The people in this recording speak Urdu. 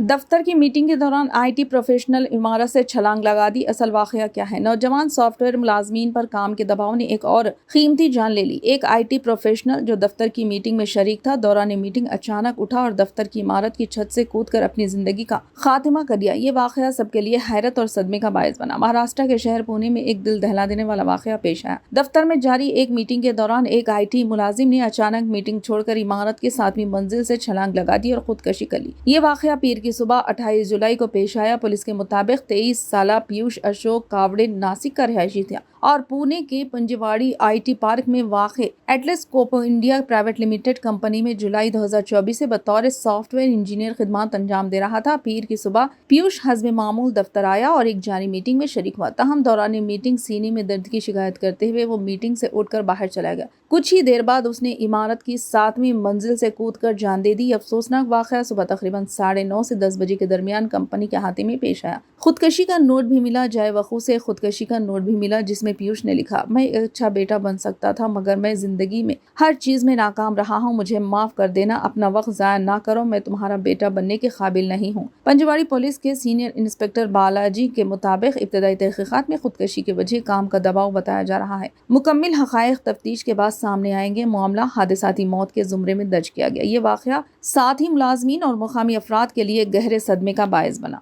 دفتر کی میٹنگ کے دوران IT پروفیشنل عمارت سے چھلانگ لگا دی، اصل واقعہ کیا ہے؟ نوجوان سافٹ ویئر ملازمین پر کام کے دباؤ نے ایک اور قیمتی جان لے لی۔ ایک IT پروفیشنل جو دفتر کی میٹنگ میں شریک تھا، دوران میٹنگ اچانک اٹھا اور دفتر کی عمارت کی چھت سے کود کر اپنی زندگی کا خاتمہ کر دیا۔ یہ واقعہ سب کے لیے حیرت اور صدمے کا باعث بنا۔ مہاراشٹر کے شہر پونے میں ایک دل دہلا دینے والا واقعہ پیش آیا۔ دفتر میں جاری ایک میٹنگ کے دوران ایک IT ملازم نے اچانک میٹنگ چھوڑ کر عمارت کی 7ویں منزل سے چھلانگ لگا دی اور خودکشی کر لی۔ یہ واقعہ پیر کی صبح 28 جولائی کو پیش آیا۔ پولیس کے مطابق 23 سالہ پیوش اشوک کاوڑے ناسک کا رہائشی تھا اور پونے کے پنجواڑی IT پارک میں واقع atlas copco India private limited company میں جولائی 2024 سے بطور سافٹ ویئر انجینئر خدمات انجام دے رہا تھا۔ پیر کی صبح پیوش حسب معمول دفتر آیا اور ایک جاری میٹنگ میں شریک ہوا، تاہم دوران میٹنگ سینے میں درد کی شکایت کرتے ہوئے وہ میٹنگ سے اٹھ کر باہر چلا گیا۔ کچھ ہی دیر بعد اس نے عمارت کی 7ویں منزل سے کود کر جان دے دی۔ افسوسناک واقعہ صبح تقریباً 9:30 سے 10 بجے کے درمیان کمپنی کے احاطے میں پیش آیا۔ خودکشی کا نوٹ بھی ملا۔ جائے وقوع سے خودکشی کا نوٹ بھی ملا جس میں پیوش نے لکھا، میں ایک اچھا بیٹا بن سکتا تھا مگر میں زندگی میں ہر چیز میں ناکام رہا ہوں، مجھے معاف کر دینا، اپنا وقت ضائع نہ کرو، میں تمہارا بیٹا بننے کے قابل نہیں ہوں۔ پنجواڑی پولیس کے سینئر انسپکٹر بالاجی کے مطابق ابتدائی تحقیقات میں خودکشی کی وجہ کام کا دباؤ بتایا جا رہا ہے۔ مکمل حقائق تفتیش کے بعد سامنے آئیں گے۔ معاملہ حادثاتی موت کے زمرے میں درج کیا گیا۔ یہ واقعہ ساتھی ملازمین اور مقامی افراد کے لیے گہرے صدمے کا باعث بنا۔